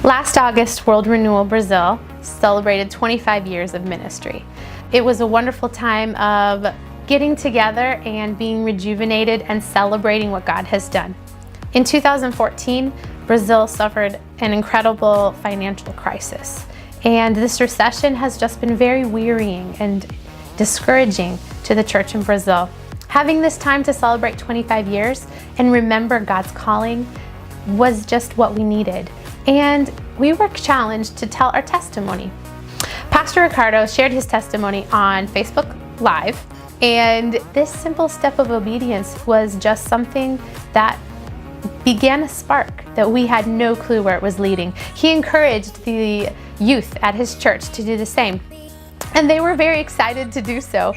Last August, World Renewal Brazil celebrated 25 years of ministry. It was a wonderful time of getting together and being rejuvenated and celebrating what God has done. In 2014, Brazil suffered an incredible financial crisis, and this recession has just been very wearying and discouraging to the church in Brazil. Having this time to celebrate 25 years and remember God's calling was just what we needed. And we were challenged to tell our testimony. Pastor Ricardo shared his testimony on Facebook Live, and this simple step of obedience was just something that began a spark that we had no clue where it was leading. He encouraged the youth at his church to do the same, and they were very excited to do so.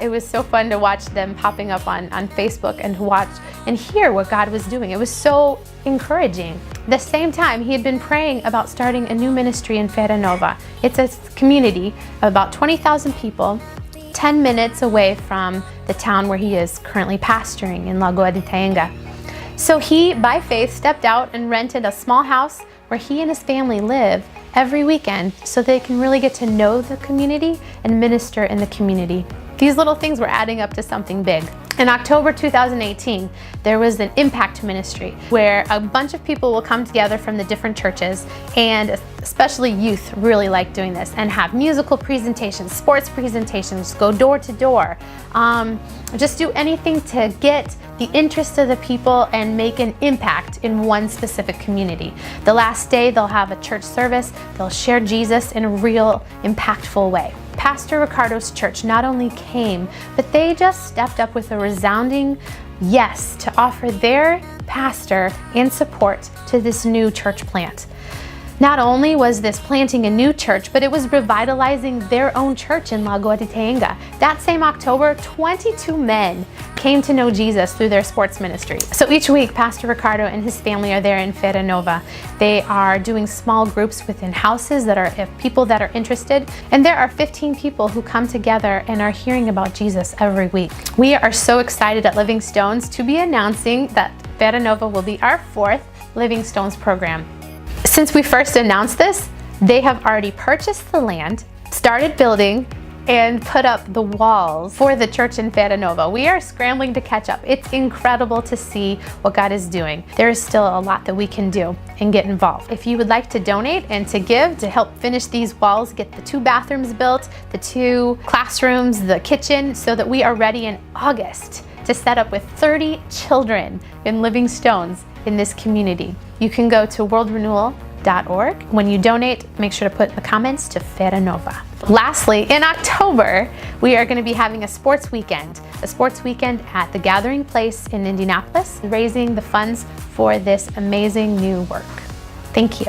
It was so fun to watch them popping up on Facebook and to watch and hear what God was doing. It was so encouraging. At the same time, he had been praying about starting a new ministry in Feira. It's a community of about 20,000 people, 10 minutes away from the town where he is currently pastoring in Lagoa de Taenga. So he, by faith, stepped out and rented a small house where he and his family live every weekend so they can really get to know the community and minister in the community. These little things were adding up to something big. In October 2018, there was an impact ministry where a bunch of people will come together from the different churches, and especially youth really like doing this, and have musical presentations, sports presentations, go door to door, just do anything to get the interest of the people and make an impact in one specific community. The last day, they'll have a church service, they'll share Jesus in a real impactful way. Pastor Ricardo's church not only came, but they just stepped up with a resounding yes to offer their pastor and support to this new church plant. Not only was this planting a new church, but it was revitalizing their own church in Lagoa de Taenga. That same October, 22 men came to know Jesus through their sports ministry. So each week, Pastor Ricardo and his family are there in Feira. They are doing small groups within houses that are of people that are interested. And there are 15 people who come together and are hearing about Jesus every week. We are so excited at Living Stones to be announcing that Feira will be our 4th Living Stones program. Since we first announced this, they have already purchased the land, started building, and put up the walls for the church in Feira. We are scrambling to catch up. It's incredible to see what God is doing. There is still a lot that we can do and get involved. If you would like to donate and to give to help finish these walls, get the 2 bathrooms built, the 2 classrooms, the kitchen, so that we are ready in August to set up with 30 children in Living Stones in this community. You can go to worldrenewal.org. When you donate, make sure to put in the comments to Feira. Lastly, in October, we are going to be having a sports weekend at the Gathering Place in Indianapolis, raising the funds for this amazing new work. Thank you.